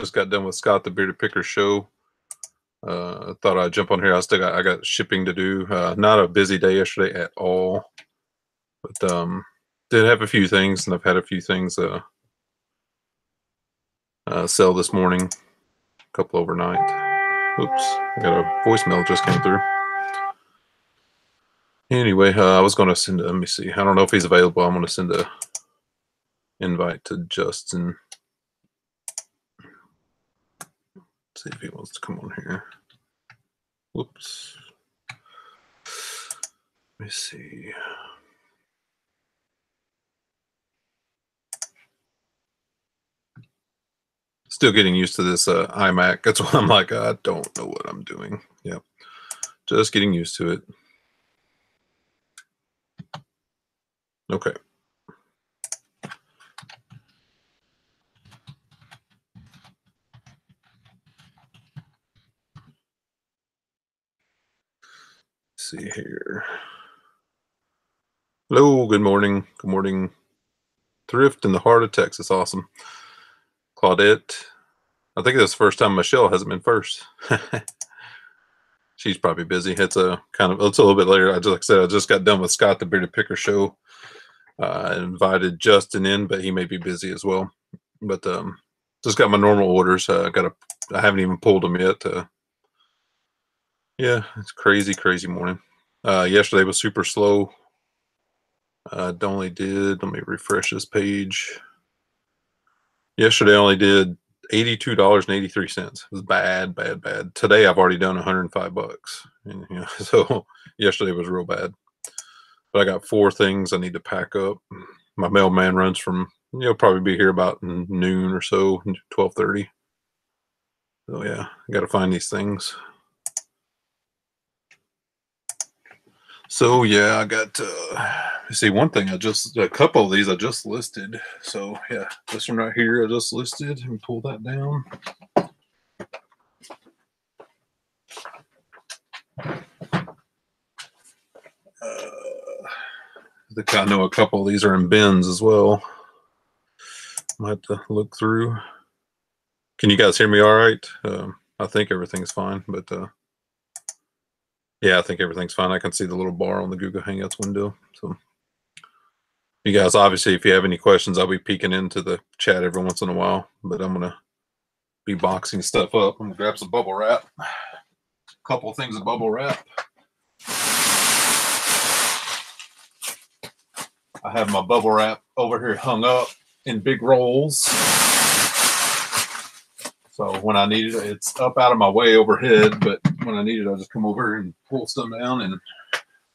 Just got done with Scott the Bearded Picker show. I thought I'd jump on here. I got shipping to do. Not a busy day yesterday at all, but did have a few things, and I've had a few things sell this morning. A couple overnight. Oops, I got a voicemail just came through. Anyway, I was going to send. Let me see. I don't know if he's available. I'm going to send a invite to Justin. See if he wants to come on here. Whoops. Let me see. Still getting used to this iMac. That's why I'm like, I don't know what I'm doing. Yep. Just getting used to it. Okay. Let's see here. Hello, good morning. Good morning. Thrift in the heart of Texas. Awesome. Claudette. I think that's the first time Michelle hasn't been first. She's probably busy. It's a little bit later. Like I said, I just got done with Scott the Bearded Picker show. I invited Justin in, but he may be busy as well. But just got my normal orders. I haven't even pulled them yet. Yeah, it's crazy morning. Yesterday was super slow. Let me refresh this page. Yesterday I only did $82.83. It was bad. Today I've already done $105. And, so yesterday was real bad. But I got 4 things I need to pack up. My mailman runs from, probably be here about noon or so, 12:30. So yeah, I got to find these things. So yeah, I got see one thing. A couple of these I just listed. So yeah, this one right here I just listed. Let me pull that down. I think I know a couple of these are in bins as well. Might have to look through. Can you guys hear me all right? I think everything's fine, but yeah, I think everything's fine. I can see the little bar on the Google Hangouts window. So you guys, obviously, if you have any questions, I'll be peeking into the chat every once in a while, but I'm going to be boxing stuff up. I'm going to grab some bubble wrap. A couple of things of bubble wrap. I have my bubble wrap over here hung up in big rolls. So when I need it, it's up out of my way overhead, but when I need it, I'll just come over and pull some down and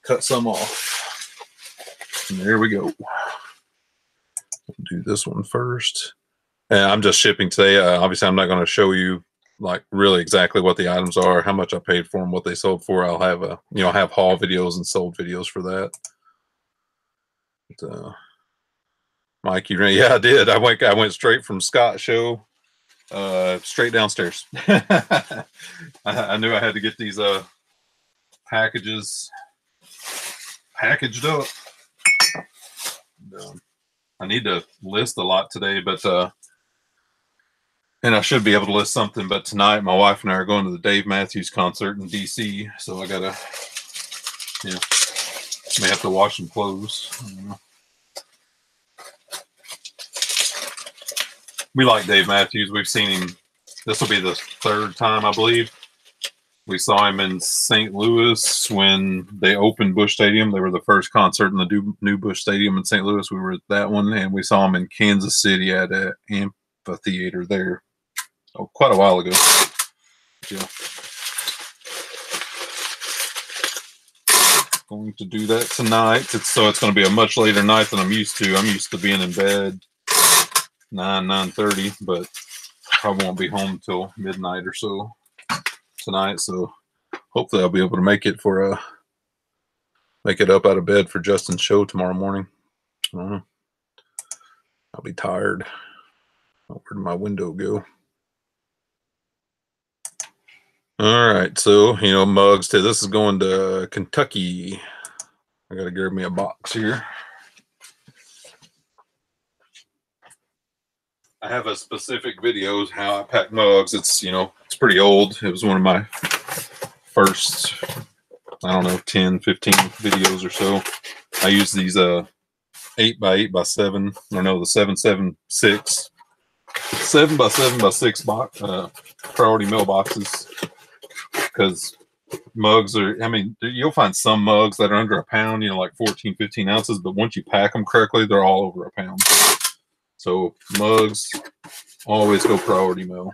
cut some off. And there we go. Do this one first. And I'm just shipping today. Obviously, I'm not going to show you like really exactly what the items are, how much I paid for them, what they sold for. I'll have have haul videos and sold videos for that. But, Mike, yeah, I did. I went straight from Scott's show. Straight downstairs. I knew I had to get these packages packaged up. And, I need to list a lot today, but and I should be able to list something. But tonight, my wife and I are going to the Dave Matthews concert in DC, so I gotta, may have to wash some clothes. We like Dave Matthews. We've seen him. This will be the 3rd time, I believe. We saw him in St. Louis when they opened Busch Stadium. They were the first concert in the new Busch Stadium in St. Louis. We were at that one, and we saw him in Kansas City at an amphitheater there quite a while ago. Yeah. Going to do that tonight. It's going to be a much later night than I'm used to. I'm used to being in bed 9:30, but I won't be home till midnight or so tonight. So hopefully I'll be able to make it up out of bed for Justin's show tomorrow morning. I don't know. I'll be tired. Where did my window go? All right, so mugs too. This is going to Kentucky. I gotta grab me a box here. I have a specific video how I pack mugs. It's, you know, it's pretty old. It was one of my first, I don't know, 10, 15 videos or so. I use these 8x8x7, or no, the 7x7 7x7x6 box, priority mailboxes, because mugs are, I mean, you'll find some mugs that are under a pound, you know, like 14, 15 ounces, but once you pack them correctly, they're all over a pound. So mugs always go priority mail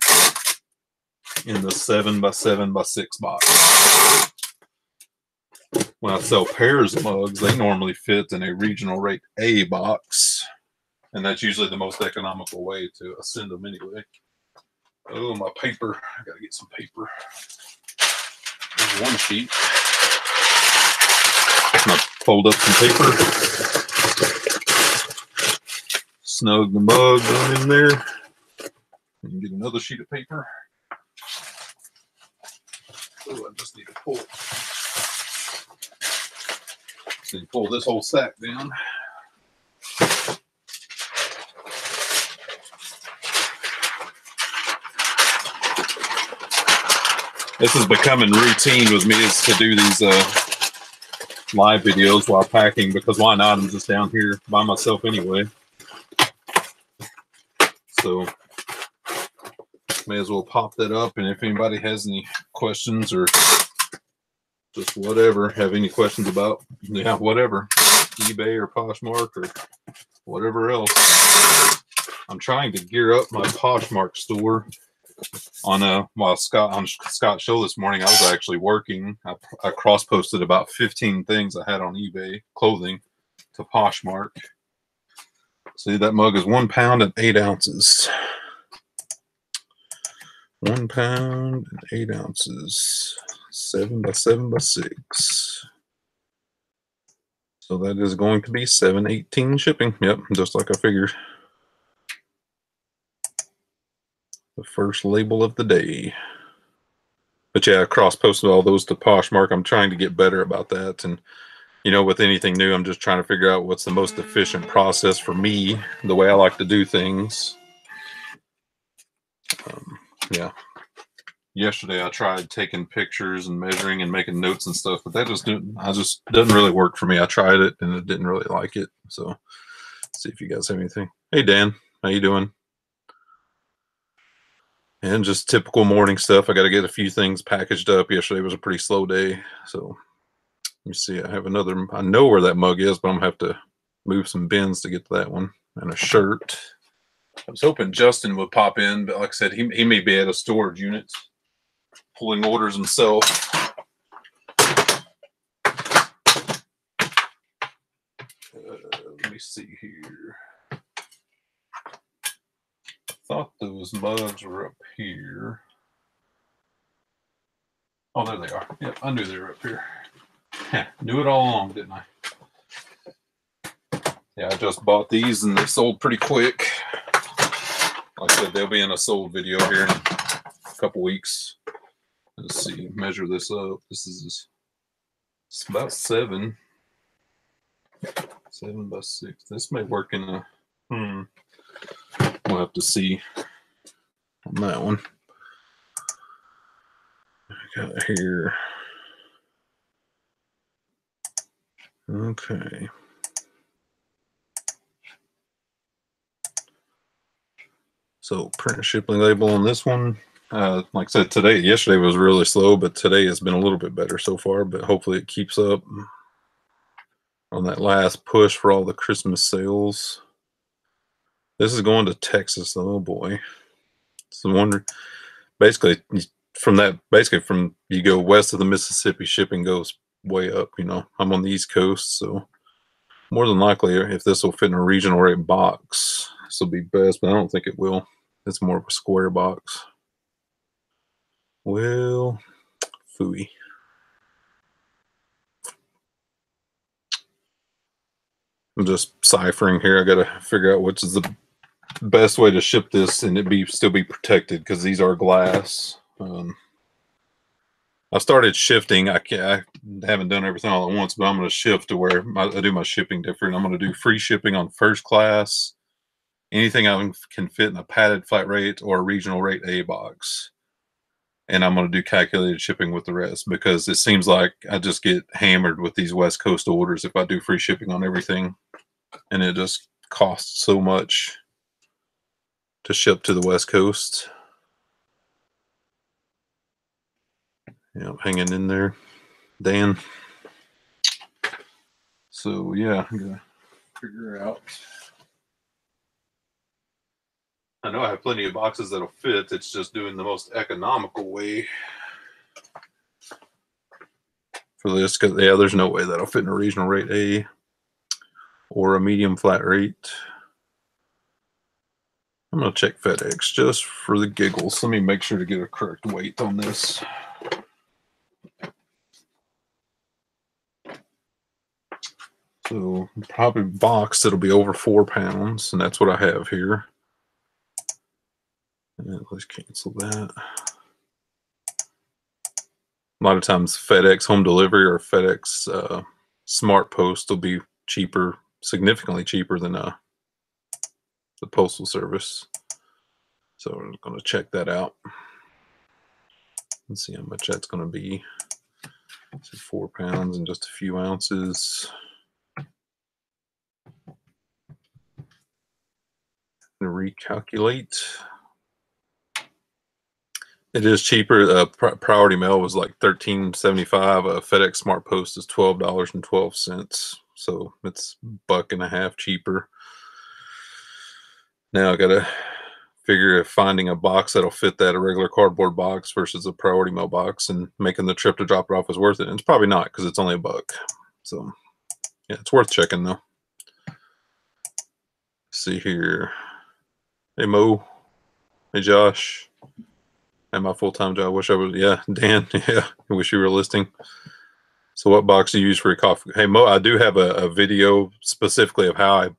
in the 7x7x6 box. When I sell pairs of mugs, they normally fit in a regional rate A box, and that's usually the most economical way to send them anyway. Oh, my paper. I gotta get some paper. There's one sheet. I'm gonna fold up some paper. Snug the mug down in there. And get another sheet of paper. Oh, I just need to pull. So you pull this whole sack down. This is becoming routine with me, is to do these live videos while packing, because why not? I'm just down here by myself anyway. So may as well pop that up, and if anybody has any questions or just whatever, have any questions about, yeah, whatever, eBay or Poshmark or whatever else. I'm trying to gear up my Poshmark store. On while Scott's show this morning, I was actually working. I cross posted about 15 things I had on eBay, clothing, to Poshmark. See, that mug is 1 pound and 8 ounces. 1 pound and 8 ounces. 7x7x6. So that is going to be $7.18 shipping. Yep, just like I figured. The first label of the day. But yeah, I cross-posted all those to Poshmark. I'm trying to get better about that. And, you know, with anything new, I'm just trying to figure out what's the most efficient process for me, the way I like to do things. Yeah. Yesterday, I tried taking pictures and measuring and making notes and stuff, but that just doesn't really work for me. I tried it, and it didn't really like it. So, let's see if you guys have anything. Hey, Dan. How you doing? And just typical morning stuff. I got to get a few things packaged up. Yesterday was a pretty slow day. So let me see. I have another. I know where that mug is, but I'm going to have to move some bins to get to that one. And a shirt. I was hoping Justin would pop in, but like I said, he may be at a storage unit pulling orders himself. Let me see here. Thought those mugs were up here. Oh, there they are. Yep, I knew they were up here. Knew it all along, didn't I? Yeah, I just bought these and they sold pretty quick. Like I said, they'll be in a sold video here in a couple weeks. Let's see, measure this up. It's about 7. 7x6. This may work in a, we'll have to see on that one. I got here. Okay. So print shipping label on this one. Like I said, yesterday was really slow, but today has been a little bit better so far, but hopefully it keeps up on that last push for all the Christmas sales. This is going to Texas. Oh boy. It's the one, basically from you go west of the Mississippi, shipping goes way up. You know, I'm on the East Coast, so more than likely, if this will fit in a regional rate box, this will be best, but I don't think it will. It's more of a square box. Well, phooey. I'm just ciphering here. I got to figure out which is the best way to ship this and it still be protected, because these are glass. I started shifting. I haven't done everything all at once, but I'm going to shift to where I do my shipping different. I'm going to do free shipping on first class, anything I can fit in a padded flat rate or a regional rate A box. And I'm going to do calculated shipping with the rest, because it seems like I just get hammered with these West Coast orders if I do free shipping on everything. And it just costs so much to ship to the West Coast. Yeah, I'm hanging in there, Dan. So yeah, I'm gonna figure out. I know I have plenty of boxes that'll fit. It's just doing the most economical way for this, because yeah, there's no way that'll fit in a regional rate A or a medium flat rate. I'm gonna check FedEx just for the giggles. Let me make sure to get a correct weight on this. So probably box that'll be over 4 pounds, and that's what I have here. And let's cancel that. A lot of times FedEx home delivery or FedEx Smart Post will be cheaper, significantly cheaper than the postal service. So I'm going to check that out and see how much that's going to be. So 4 pounds and just a few ounces. Recalculate. It is cheaper. Priority mail was like $13.75. FedEx Smart Post is $12.12. So it's $1.50 cheaper. Now I gotta figure if finding a box that'll fit that, a regular cardboard box versus a priority mail box, and making the trip to drop it off is worth it. And it's probably not, because it's only $1. So yeah, it's worth checking though. See here. Hey Mo. Hey Josh. At my full-time job. I wish I was. Yeah, Dan. Yeah, I wish you were listing. So what box do you use for your coffee? Hey Mo, I do have a video specifically of how I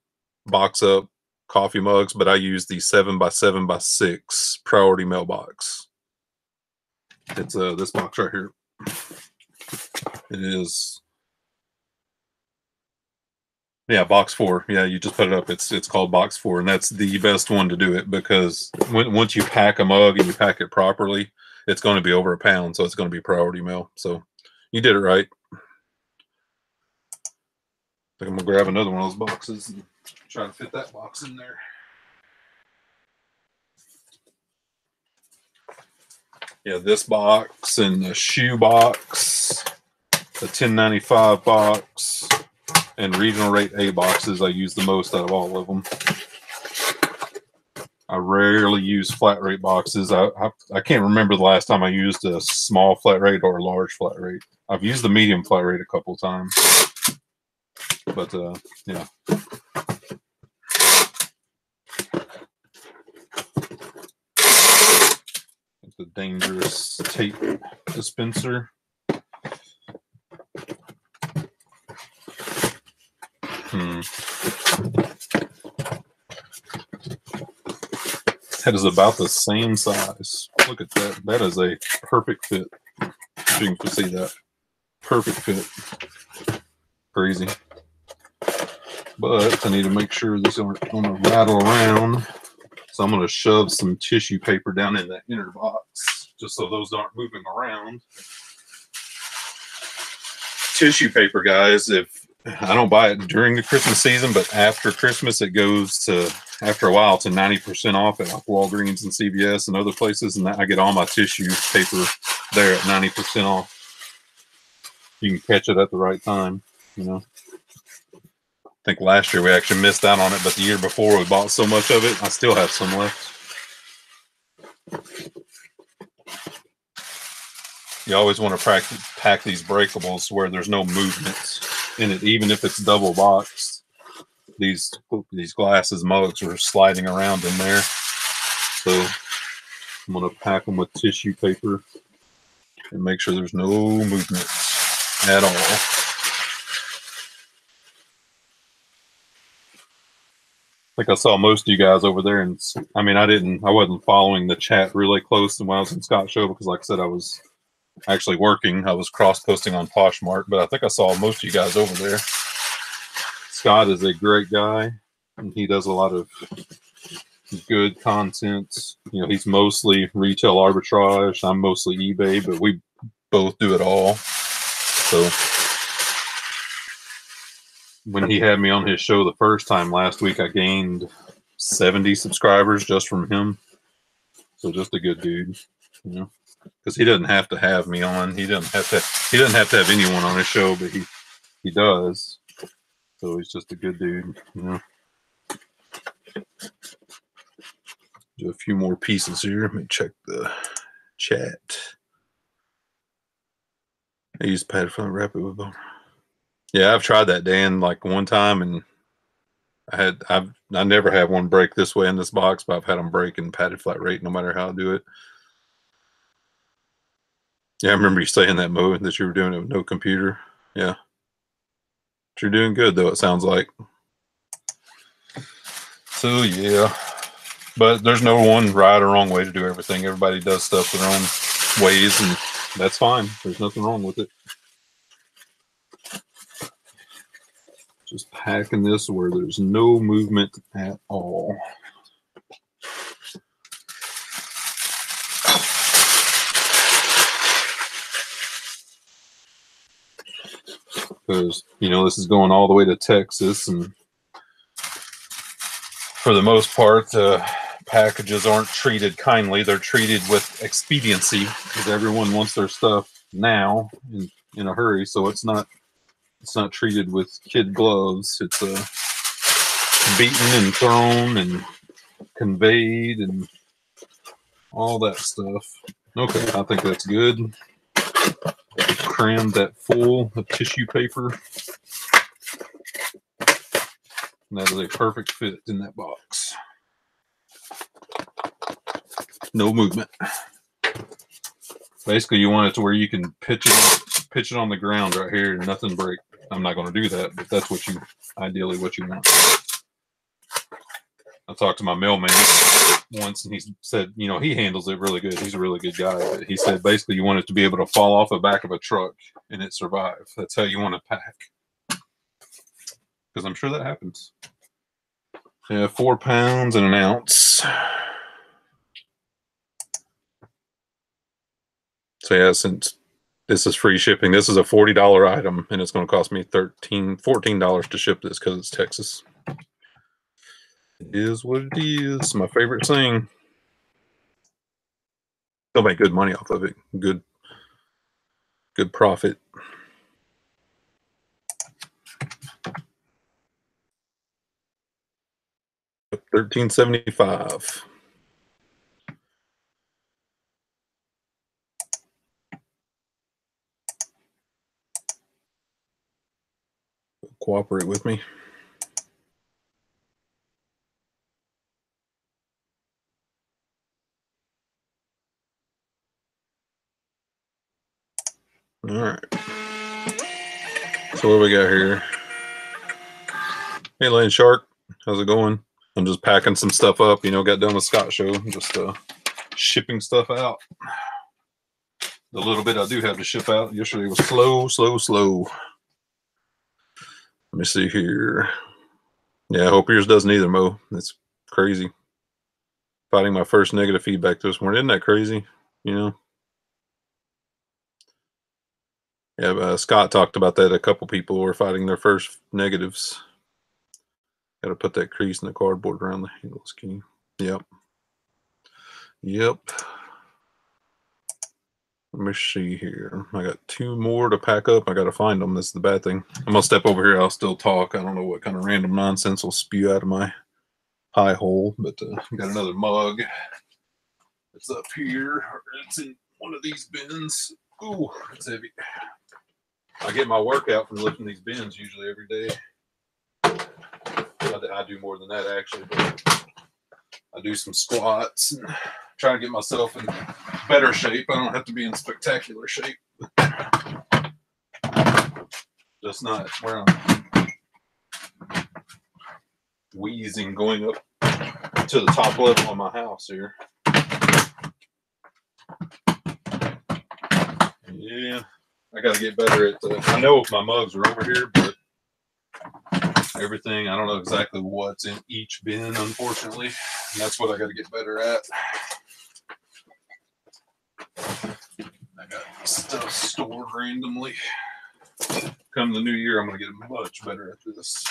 box up coffee mugs, but I use the 7x7x6 priority mailbox. It's this box right here. It is. Yeah, box 4. Yeah, you just put it up. It's called box 4, and that's the best one to do it, because once you pack a mug and you pack it properly, it's going to be over 1 pound, so it's going to be priority mail. So you did it right. I think I'm gonna grab another one of those boxes and try to fit that box in there. Yeah, this box and the shoe box, the 1095 box, and regional rate A boxes I use the most out of all of them. I rarely use flat rate boxes. I can't remember the last time I used a small flat rate or a large flat rate. I've used the medium flat rate a couple times, but yeah. It's a dangerous tape dispenser. That is about the same size. Look at that. That is a perfect fit. If you can see that. Perfect fit. Crazy. But I need to make sure this isn't going to rattle around. So I'm going to shove some tissue paper down in that inner box, just so those aren't moving around. Tissue paper, guys, if I don't buy it during the Christmas season, but after Christmas, it goes to, after a while, to 90% off at like Walgreens and CVS and other places, and I get all my tissue paper there at 90% off. You can catch it at the right time, you know. I think last year we actually missed out on it, but the year before we bought so much of it, I still have some left. You always want to pack these breakables where there's no movement in it, even if it's double boxed. These glasses mugs are sliding around in there, so I'm going to pack them with tissue paper and make sure there's no movement at all. I think I saw most of you guys over there, and I mean, I wasn't following the chat really close when I was in Scott's show, because like I said, I was actually working. I was cross-posting on Poshmark, but I think I saw most of you guys over there. Scott is a great guy, and he does a lot of good content. You know, he's mostly retail arbitrage. I'm mostly eBay, but we both do it all. So when he had me on his show the first time last week, I gained 70 subscribers just from him. So just a good dude, you know, because he doesn't have to have me on. He doesn't have to have anyone on his show, but he does. So he's just a good dude, you know. Do a few more pieces here. Let me check the chat. I used pad for the wrap it with bone. Yeah, I've tried that, Dan, like one time, and I never have one break this way in this box, but I've had them break in padded flat rate no matter how I do it. Yeah, I remember you saying that, Mo, that you were doing it with no computer. Yeah. But you're doing good, though, it sounds like. So, yeah. But there's no one right or wrong way to do everything. Everybody does stuff their own ways, and that's fine. There's nothing wrong with it. Just packing this where there's no movement at all. Because, you know, this is going all the way to Texas, and for the most part, packages aren't treated kindly. They're treated with expediency because everyone wants their stuff now in a hurry. So it's not treated with kid gloves. It's beaten and thrown and conveyed and all that stuff. Okay, I think that's good. Crammed that full of tissue paper. And that is a perfect fit in that box. No movement. Basically, you want it to where you can pitch it on the ground right here and nothing break. I'm not going to do that, but that's ideally what you want. I talked to my mailman once, and he said, you know, he handles it really good. He's a really good guy. But he said basically you want it to be able to fall off the back of a truck and it survive. That's how you want to pack. Because I'm sure that happens. Yeah, 4 pounds and an ounce. So yeah, since this is free shipping, this is a $40 item, and it's going to cost me $14 to ship this because it's Texas. It is what it is. My favorite thing. They'll make good money off of it. Good profit. $13.75. Cooperate with me. All right. So what do we got here? Hey, Lane Shark, how's it going? I'm just packing some stuff up. You know, got done with Scott's show. Just shipping stuff out. The little bit I do have to ship out yesterday was slow. Let me see here. Yeah, I hope yours doesn't either, Mo. It's crazy. Fighting my first negative feedback this morning. Isn't that crazy? You know? Yeah, Scott talked about that. A couple people were fighting their first negatives. Got to put that crease in the cardboard around the handle scheme. Yep. Let me see here. I got 2 more to pack up. I got to find them. That's the bad thing. I'm going to step over here. I'll still talk. I don't know what kind of random nonsense will spew out of my pie hole, but I got another mug. It's up here. It's in one of these bins. Ooh, it's heavy. I get my workout from lifting these bins usually every day. I do more than that, actually, but I do some squats and try to get myself in better shape. I don't have to be in spectacular shape. Just not where I'm wheezing going up to the top level of my house here. Yeah, I got to get better at I know if my mugs are over here, but everything, I don't know exactly what's in each bin, unfortunately. And that's what I got to get better at. I got stuff stored randomly. Come the new year, I'm going to get much better at this.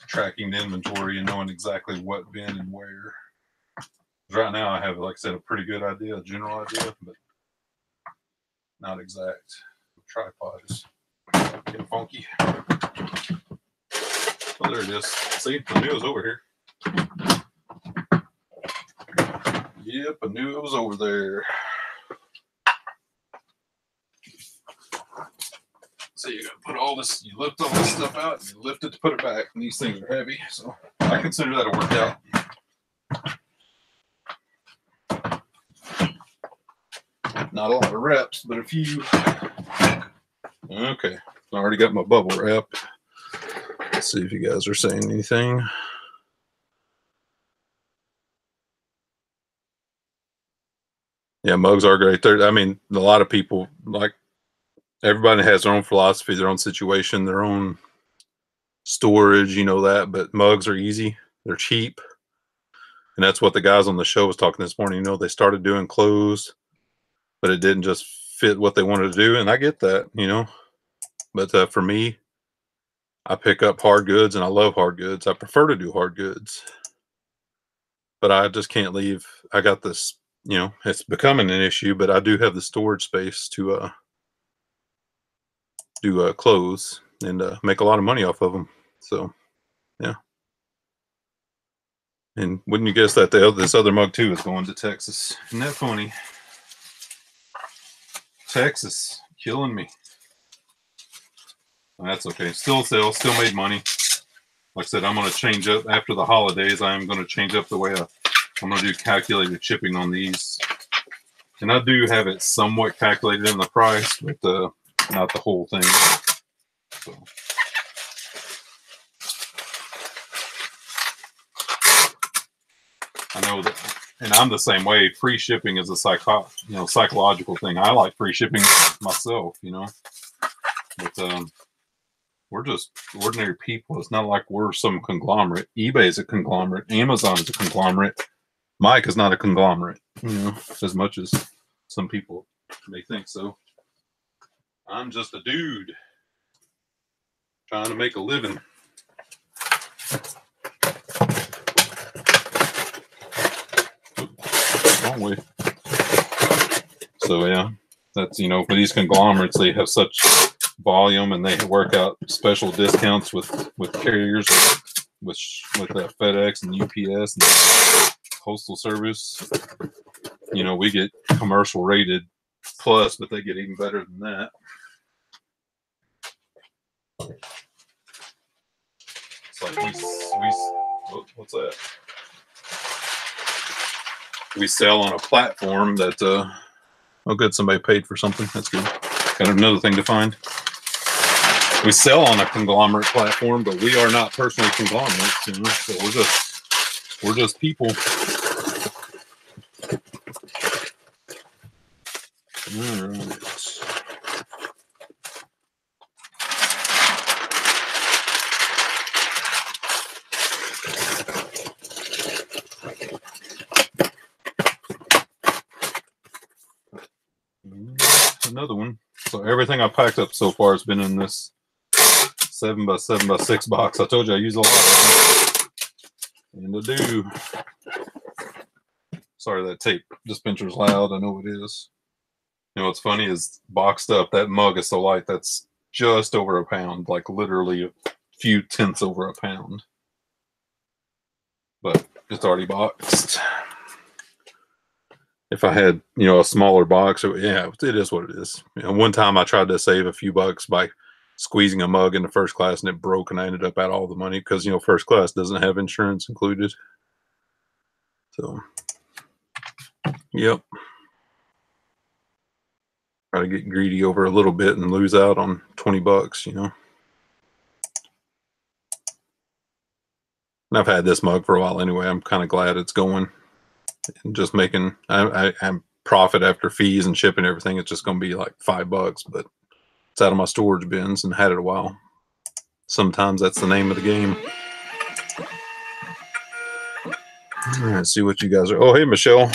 Tracking the inventory and knowing exactly what bin and where. Right now, I have, like I said, a pretty good idea, a general idea, but not exact. Tripod is getting funky. Oh, there it is. See, I knew it was over here. Yep, I knew it was over there. So you gotta put all this, you lift all this stuff out, and you lift it to put it back, and these things are heavy, so I consider that a workout. Not a lot of reps, but a few. Okay, I already got my bubble wrap. Let's see if you guys are saying anything. Yeah, mugs are great. I mean, a lot of people, like, everybody has their own philosophy, their own situation, their own storage, you know that, but mugs are easy. They're cheap. And that's what the guys on the show was talking this morning. You know, they started doing clothes, but it didn't just fit what they wanted to do. And I get that, you know, but for me, I pick up hard goods and I love hard goods. I prefer to do hard goods, but I just can't leave. I got this, you know, it's becoming an issue, but I do have the storage space to do clothes and make a lot of money off of them. So, yeah. And wouldn't you guess that this other mug too is going to Texas? Isn't that funny? Texas, killing me. That's okay. Still sales, still made money. Like I said, I'm going to change up after the holidays. I am going to change up the way I'm going to do calculated shipping on these. And I do have it somewhat calculated in the price, but not the whole thing. So. I know that, and I'm the same way. Free shipping is a psychological thing. I like free shipping myself, you know. But we're just ordinary people. It's not like we're some conglomerate. eBay is a conglomerate. Amazon is a conglomerate. Mike is not a conglomerate, you know, as much as some people may think so. I'm just a dude trying to make a living. Wrong way. So yeah, that's, you know, for these conglomerates, they have such volume and they work out special discounts with carriers, with FedEx and UPS and Postal Service. You know, we get commercial rated plus, but they get even better than that. It's like what's that? We sell on a platform that oh good, somebody paid for something. That's good. Got another thing to find. We sell on a conglomerate platform, but we are not personally conglomerates, you know, so we're just people. All right. Another one. So everything I packed up so far has been in this 7x7x6 box. I told you I use a lot of them. And I do. Sorry, that tape dispenser's loud. I know it is. You know what's funny is boxed up, that mug is so light, that's just over a pound, like literally a few tenths over a pound. But it's already boxed. If I had, you know, a smaller box, yeah, it is what it is. You know, one time I tried to save a few bucks by squeezing a mug into first class and it broke and I ended up out all the money because, you know, first class doesn't have insurance included. So, yep. Try to get greedy over a little bit and lose out on 20 bucks, you know. And I've had this mug for a while anyway. I'm kind of glad it's going. And just making, I'm profit after fees and shipping and everything. It's just going to be like $5, but it's out of my storage bins and had it a while. Sometimes that's the name of the game. Let's see what you guys are. Oh, hey, Michelle.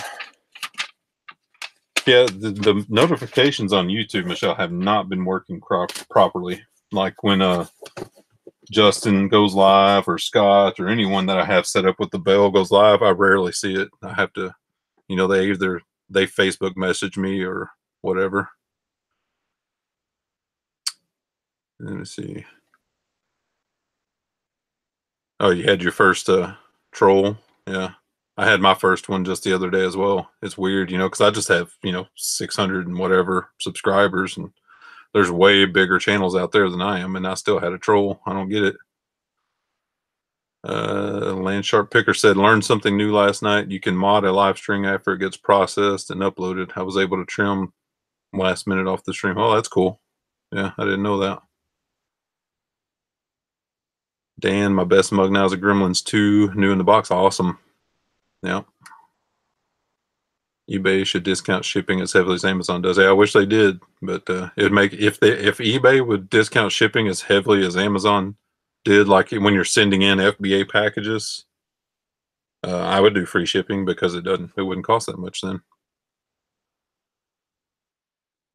Yeah, the notifications on YouTube, Michelle, have not been working properly. Like when Justin goes live or Scott or anyone that I have set up with the bell goes live, I rarely see it. I have to, they Facebook message me or whatever. Let me see. Oh, you had your first troll? Yeah. I had my first one just the other day as well. It's weird, because I just have, 600 and whatever subscribers, and there's way bigger channels out there than I am, and I still had a troll. I don't get it. Landshark Picker said, learned something new last night. You can mod a live string after it gets processed and uploaded. I was able to trim last minute off the stream. Oh, that's cool. Yeah, I didn't know that. Dan, my best mug now is a Gremlins 2, new in the box. Awesome. Yeah. eBay should discount shipping as heavily as Amazon does. Yeah, I wish they did, but it would make if eBay would discount shipping as heavily as Amazon did, like when you're sending in FBA packages, I would do free shipping because it wouldn't cost that much then.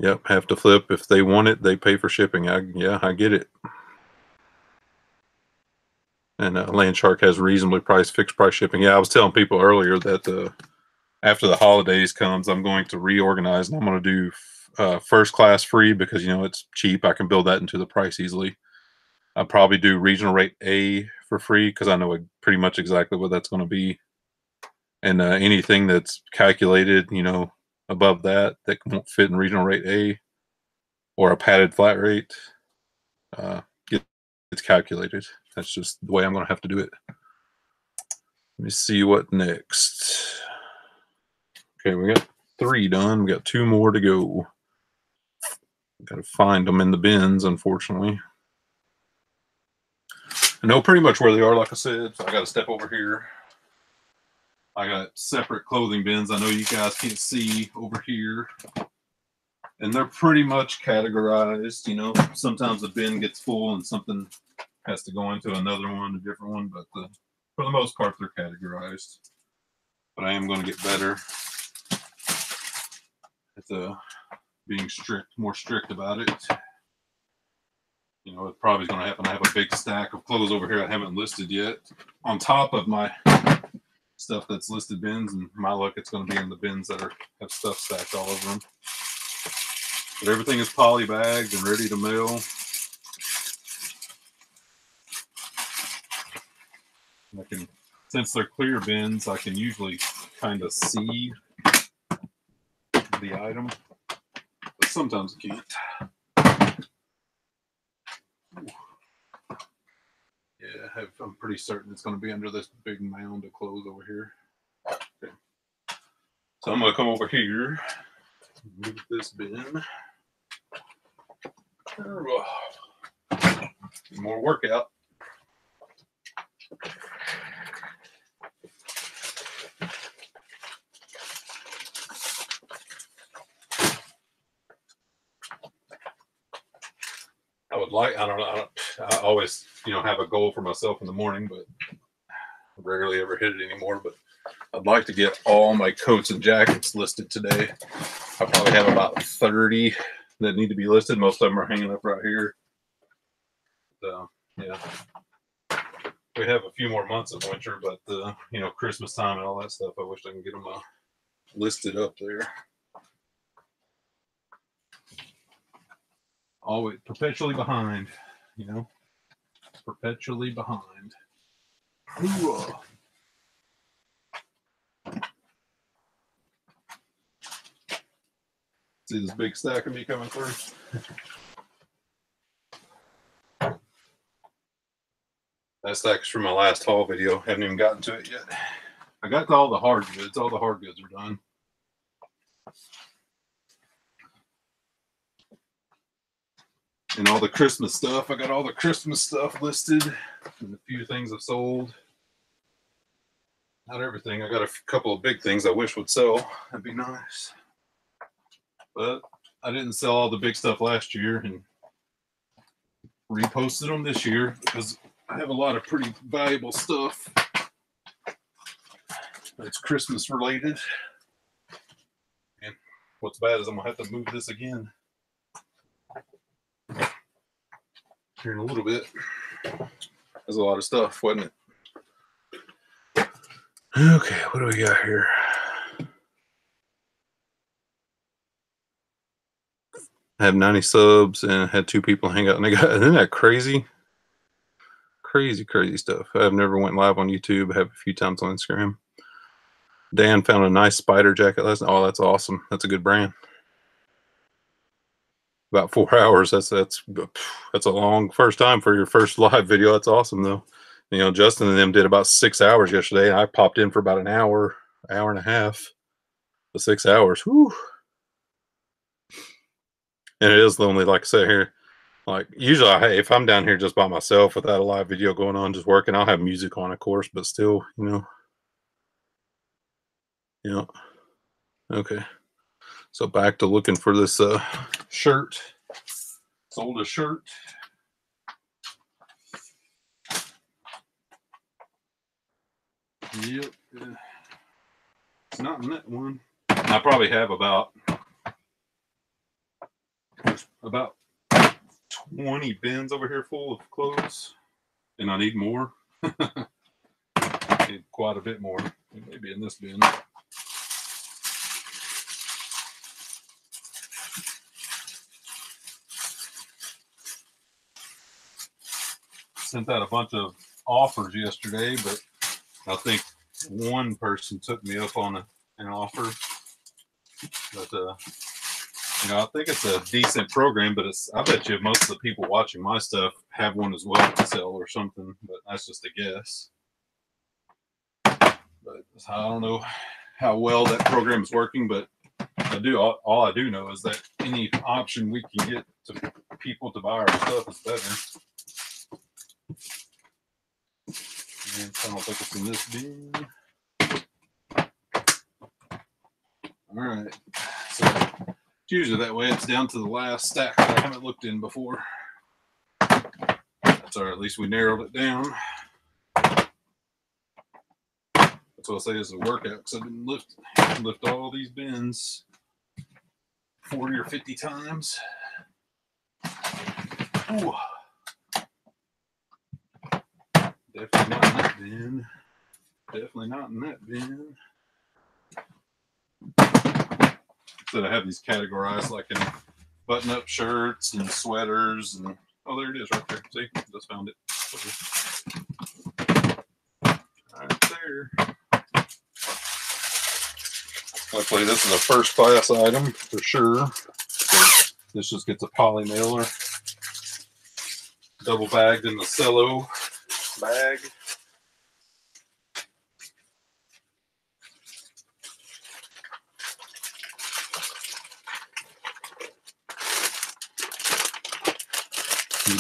Yep, have to flip. If they want it, they pay for shipping. I get it. And Landshark has reasonably priced fixed price shipping. Yeah, I was telling people earlier that after the holidays comes, I'm going to reorganize and I'm going to do first class free because it's cheap. I can build that into the price easily. I'll probably do regional rate A for free because I know pretty much exactly what that's going to be. And anything that's calculated, above that won't fit in regional rate A or a padded flat rate, it's calculated. That's just the way I'm going to have to do it. Let me see what next. Okay, we got 3 done. We got 2 more to go. Got to find them in the bins, unfortunately. I know pretty much where they are, like I said, so I got to step over here. I got separate clothing bins. I know you guys can't see over here. And they're pretty much categorized. Sometimes the bin gets full and something has to go into another one, a different one. But for the most part, they're categorized. But I am going to get better at being more strict about it. It's probably going to happen. I have a big stack of clothes over here I haven't listed yet on top of my stuff that's listed bins, and my luck, it's going to be in the bins that have stuff stacked all over them. But everything is poly bagged and ready to mail. Since they're clear bins, I can usually kind of see the item, but sometimes I can't. Yeah, I'm pretty certain it's going to be under this big mound of clothes over here. Okay. So I'm going to come over here, move this bin. More workout. I don't know. I always, have a goal for myself in the morning, but I rarely ever hit it anymore. But I'd like to get all my coats and jackets listed today. I probably have about 30 that need to be listed. Most of them are hanging up right here. So, yeah. We have a few more months of winter, but Christmas time and all that stuff, I wish I can get them listed up there. Always perpetually behind, perpetually behind. Ooh. See this big stack of me coming through? That stack is from my last haul video. Haven't even gotten to it yet. I got to all the hard goods. All the hard goods are done. And all the Christmas stuff. I got all the Christmas stuff listed. And a few things I've sold. Not everything. I got a couple of big things I wish would sell. That'd be nice. But I didn't sell all the big stuff last year and reposted them this year because I have a lot of pretty valuable stuff. It's Christmas related. And what's bad is I'm gonna have to move this again here in a little bit. There's a lot of stuff, wasn't it? Okay, what do we got here? I have 90 subs and had 2 people hang out, and isn't that crazy? Crazy stuff. I've never went live on YouTube. I have a few times on Instagram. Dan found a nice spider jacket last night. Oh, that's awesome. That's a good brand. About 4 hours. That's a long first time for your first live video. That's awesome though. You know, Justin and them did about 6 hours yesterday. I popped in for about an hour and a half. The 6 hours. Whew. And it is lonely, like I said here. Like usually, hey, if I'm down here just by myself without a live video going on, just working, I'll have music on, of course, but still, you know. Okay. So back to looking for this shirt. Sold a shirt. Yep. It's not in that one. I probably have about 20 bins over here full of clothes, and I need more. Need quite a bit more. Maybe in this bin. Sent out a bunch of offers yesterday, but I think one person took me up on an offer. But I think it's a decent program, but I bet you most of the people watching my stuff have one as well to sell or something, but that's just a guess. But I don't know how well that program is working, but all I do know is that any option we can get to people to buy our stuff is better. And I don't think it's in this bin. All right. So it's usually that way. It's down to the last stack that I haven't looked in before. That's all right. At least we narrowed it down. That's what I say is a workout, because I've been lift all these bins 40 or 50 times. Ooh. Definitely not in that bin. Definitely not in that bin. So I have these categorized like in button-up shirts and sweaters, and oh, there it is right there. See, just found it. Right there. Luckily, this is a first-class item for sure. So this just gets a poly mailer, double bagged in the cello bag.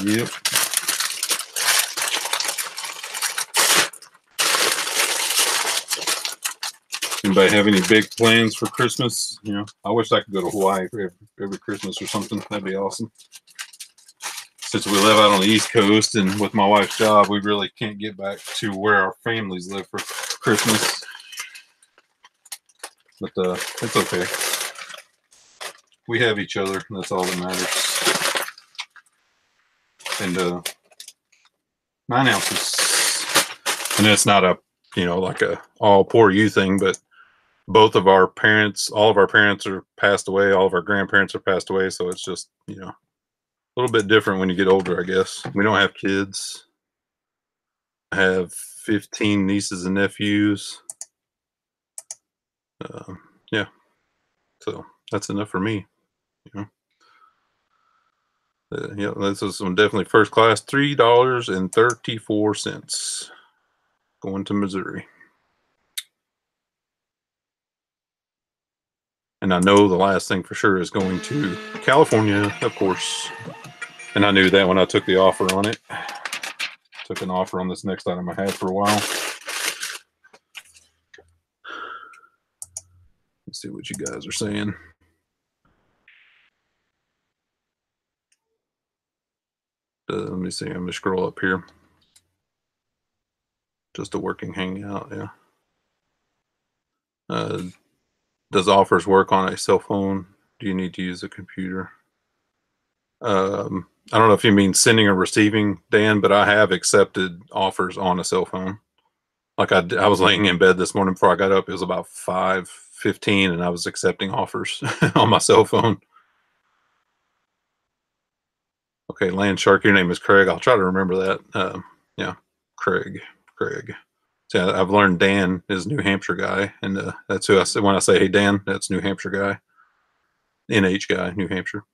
Yep. Anybody have any big plans for Christmas? You know, I wish I could go to Hawaii for every Christmas or something. That'd be awesome. Since we live out on the East Coast, and with my wife's job, we really can't get back to where our families live for Christmas. But it's okay. We have each other, and that's all that matters. And 9 ounces. And it's not a, like a all poor you thing, but both of our parents, all of our parents are passed away. All of our grandparents are passed away. So it's just, a little bit different when you get older, I guess. We don't have kids. I have 15 nieces and nephews. Yeah. So that's enough for me, yeah, this is some definitely first class. $3.34 going to Missouri. And I know the last thing for sure is going to California, of course. And I knew that when I took the offer on it. Took an offer on this next item I had for a while. Let's see what you guys are saying. Let me see. I'm going to scroll up here. Just a working hangout, yeah. Does offers work on a cell phone? Do you need to use a computer? I don't know if you mean sending or receiving, Dan, but I have accepted offers on a cell phone. Like I was laying in bed this morning before I got up. It was about 5:15, and I was accepting offers on my cell phone. Okay, Land Shark, your name is Craig. I'll try to remember that. Yeah, Craig. So I've learned Dan is New Hampshire guy, and that's who I say when I say, "Hey Dan," that's New Hampshire guy, NH guy, New Hampshire.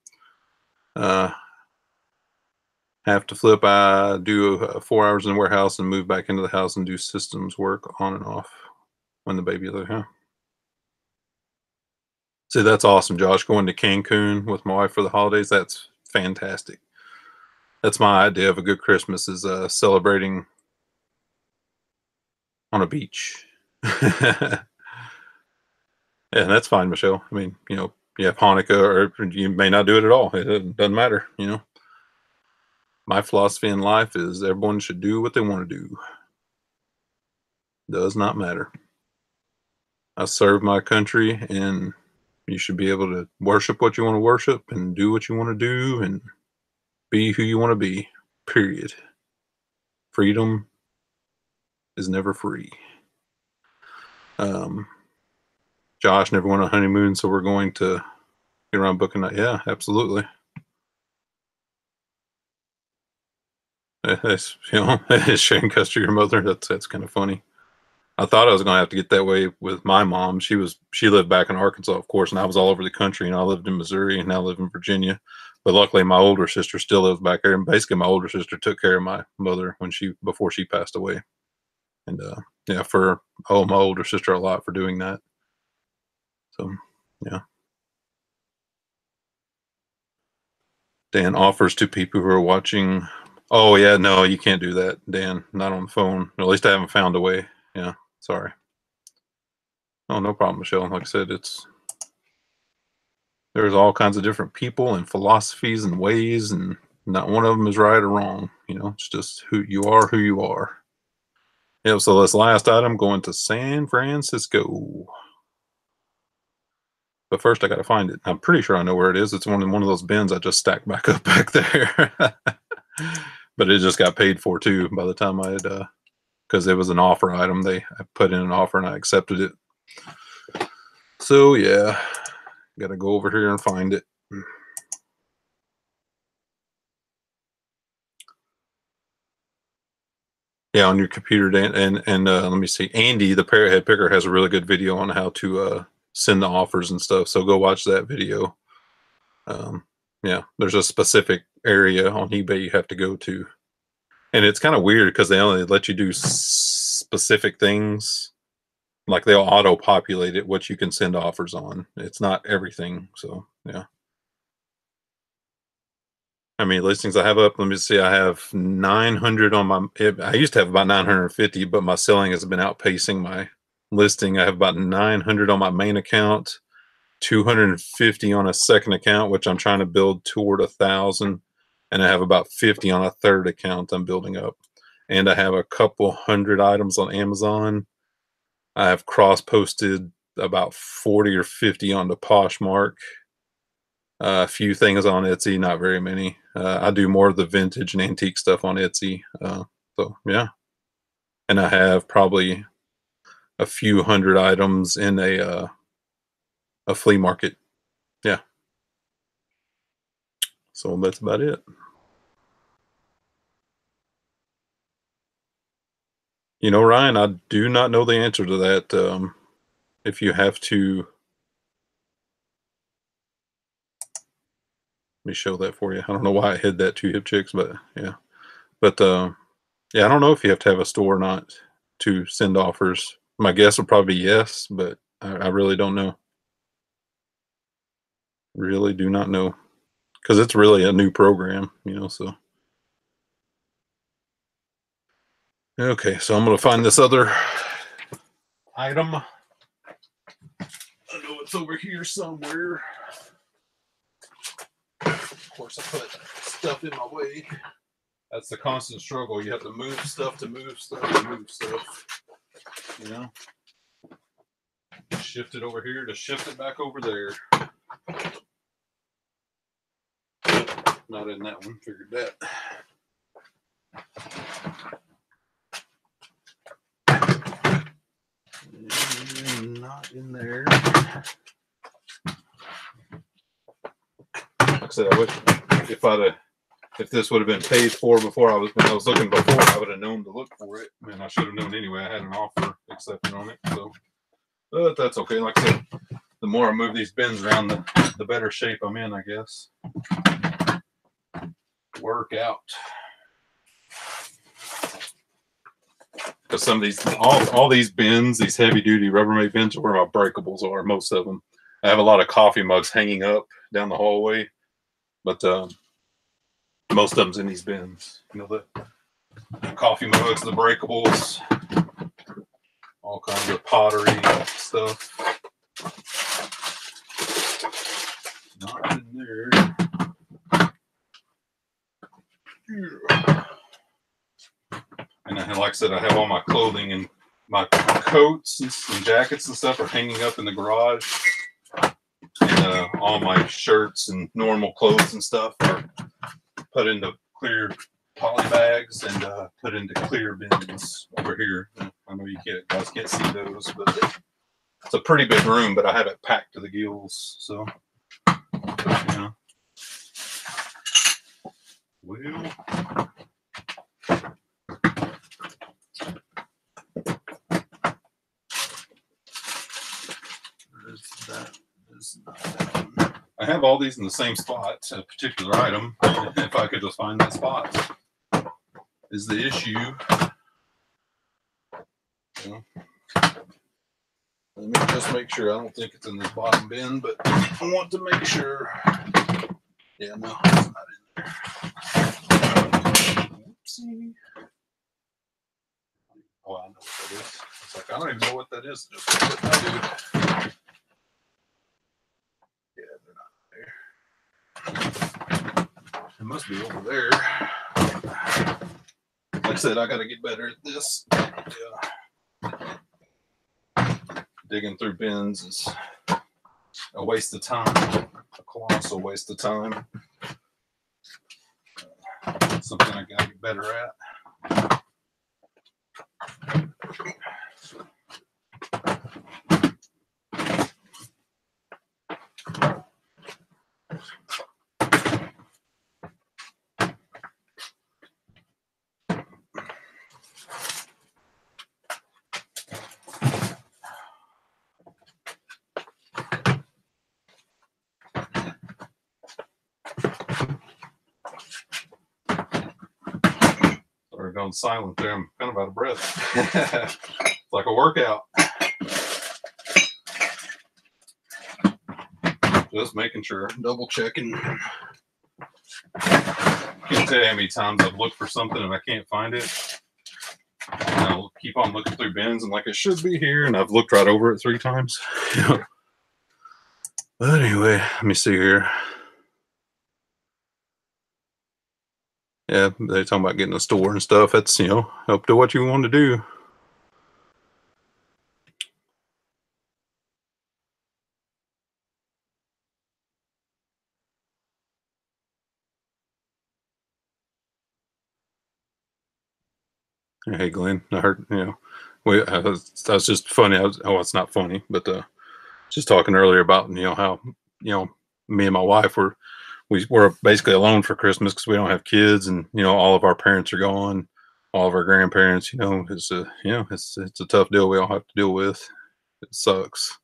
Have to flip. I do 4 hours in the warehouse and move back into the house and do systems work on and off when the baby is there. Huh? See, that's awesome, Josh. Going to Cancun with my wife for the holidays. That's fantastic. That's my idea of a good Christmas is celebrating on a beach. Yeah, that's fine, Michelle. I mean, you have Hanukkah, or you may not do it at all. It doesn't matter. My philosophy in life is everyone should do what they want to do. Does not matter. I serve my country, and you should be able to worship what you want to worship and do what you want to do and be who you want to be. Period. Freedom is never free. Josh never went on a honeymoon, so we're going to get around booking that. Yeah, absolutely. That's sharing custody of your mother. That's kind of funny. I thought I was going to have to get that way with my mom. She lived back in Arkansas, of course, and I was all over the country. And I lived in Missouri, and now live in Virginia. But luckily, my older sister still lives back there. And basically, my older sister took care of my mother before she passed away. And yeah, my older sister a lot for doing that. So yeah. Dan offers to people who are watching. Oh yeah, no, you can't do that, Dan. Not on the phone. At least I haven't found a way. Yeah, sorry. Oh, no problem, Michelle. Like I said, there's all kinds of different people and philosophies and ways, and not one of them is right or wrong. It's just who you are, who you are. Yeah. So this last item going to San Francisco. But first, I got to find it. I'm pretty sure I know where it is. It's one of those bins I just stacked back up back there. But it just got paid for too by the time I had, because it was an offer item. I put in an offer and I accepted it. So yeah, got to go over here and find it. Yeah, on your computer, Dan, and let me see. Andy, the Parrothead Picker, has a really good video on how to send the offers and stuff. So go watch that video. Yeah, there's a specific area on eBay you have to go to, and it's kind of weird because they only let you do specific things. Like they'll auto-populate it what you can send offers on. It's not everything. So yeah. How many listings I have up? Let me see. I have 900 on my. I used to have about 950, but my selling has been outpacing my listing. I have about 900 on my main account, 250 on a second account, which I'm trying to build toward 1,000, and I have about 50 on a third account I'm building up. And I have a couple hundred items on Amazon. I have cross-posted about 40 or 50 on the Poshmark. A few things on Etsy, not very many. I do more of the vintage and antique stuff on Etsy. So yeah, and I have probably a few hundred items in a flea market. Yeah, so that's about it. Ryan, I do not know the answer to that. If you have to, let me show that for you. I don't know why I hid that to Hip Chicks, but yeah. But yeah, I don't know if you have to have a store or not to send offers. My guess would probably be yes, but I really don't know. Really do not know because it's really a new program, so. Okay, so I'm going to find this other item. I know it's over here somewhere. Of course, I put stuff in my way. That's the constant struggle. You have to move stuff to move stuff to move stuff. shift it over here to shift it back over there. Not in that one, figured that. And not in there. Like I said, I wish if this would have been paid for before when I was looking before, I would have known to look for it. I mean, I should have known anyway. I had an offer accepted on it, so but that's okay. Like I said, the more I move these bins around, the better shape I'm in, I guess. Work out. Because some of these, all these bins, these heavy duty Rubbermaid bins, are where my breakables are. Most of them. I have a lot of coffee mugs hanging up down the hallway, but most of them's in these bins. You know, the coffee mugs, the breakables, all kinds of pottery stuff. Not in there. And like I said, I have all my clothing and my coats and jackets and stuff are hanging up in the garage. And all my shirts and normal clothes and stuff are put into clear poly bags and put into clear bins over here. I know you guys can't see those, but it's a pretty big room, but I have it packed to the gills. So, yeah. Well, I have all these in the same spot, a particular item. If I could just find that spot is the issue. Yeah. Let me just make sure. I don't think it's in this bottom bin, but I want to make sure. Yeah, no, it's not in there. Whoopsie. Oh, I know what that is. It's like, I don't even know what that is. Just what I do. Yeah, they're not there. It must be over there. Like I said, I got to get better at this. Yeah. Digging through bins is a waste of time, a colossal waste of time. Something I got to get better at. Going silent there. I'm kind of out of breath. It's like a workout. Just making sure, double checking. Can't tell you how many times I've looked for something and I can't find it. And I'll keep on looking through bins and like it should be here, and I've looked right over it 3 times. But anyway, let me see here. Yeah, they're talking about getting a store and stuff. That's, up to what you want to do. Hey, Glenn, I heard, that's just funny. It's not funny, but just talking earlier about, how, me and my wife we're basically alone for Christmas because we don't have kids, and all of our parents are gone, all of our grandparents. It's a tough deal we all have to deal with. It sucks.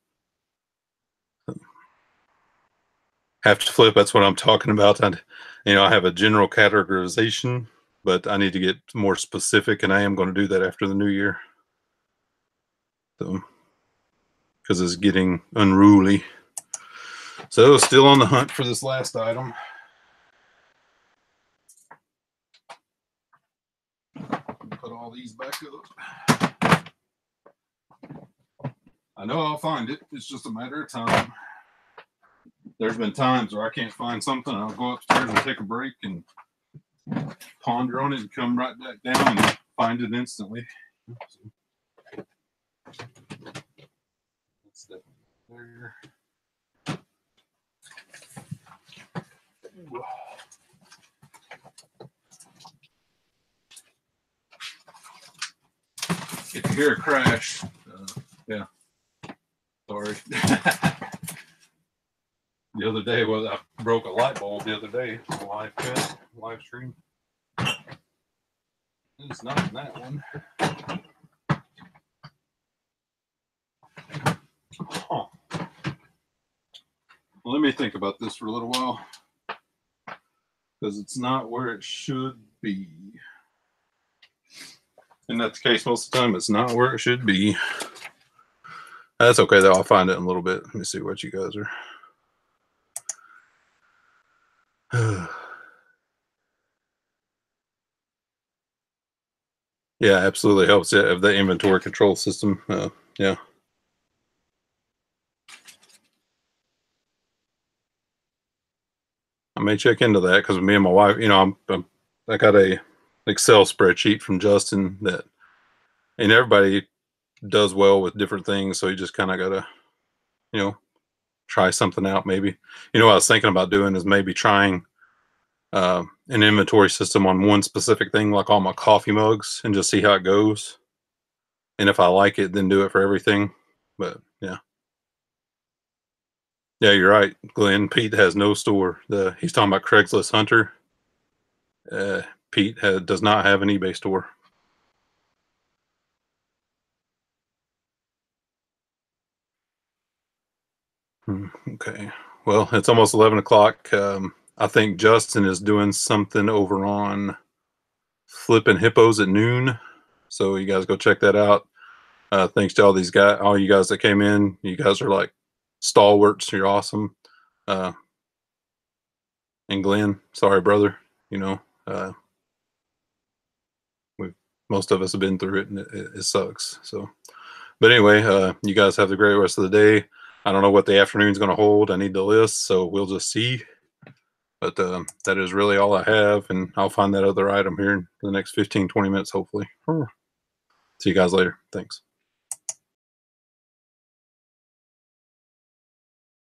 Have to flip. That's what I'm talking about. I have a general categorization, but I need to get more specific, and I am going to do that after the new year. So, because it's getting unruly. So, still on the hunt for this last item. Put all these back up. I know I'll find it. It's just a matter of time. There's been times where I can't find something. I'll go upstairs and take a break and ponder on it and come right back down and find it instantly. there. If you hear a crash, yeah, sorry. The other day, well, I broke a light bulb the other day. Live stream. It's not in that one. Huh. Let me think about this for a little while, because it's not where it should be. And that's the case most of the time. It's not where it should be. That's okay, though. I'll find it in a little bit. Let me see what you guys are. Yeah, absolutely helps. Yeah, of the inventory control system. Yeah. I may check into that because me and my wife, I got a Excel spreadsheet from Justin that, and everybody does well with different things. So you just kind of got to, try something out maybe. What I was thinking about doing is maybe trying an inventory system on one specific thing, like all my coffee mugs, and just see how it goes. And if I like it, then do it for everything. But yeah. Yeah, you're right, Glenn. Pete has no store. He's talking about Craigslist Hunter. Pete does not have an eBay store. Okay. Well, it's almost 11 o'clock. I think Justin is doing something over on Flipping Hippos at noon. So you guys go check that out. Thanks to all you guys that came in. You guys are like stalwarts. You're awesome. And Glenn, sorry, brother. Most of us have been through it, and it sucks. So, but anyway, you guys have the great rest of the day. I don't know what the afternoon's going to hold. I need the list, so we'll just see. But that is really all I have, and I'll find that other item here in the next 15, 20 minutes, hopefully. See you guys later. Thanks.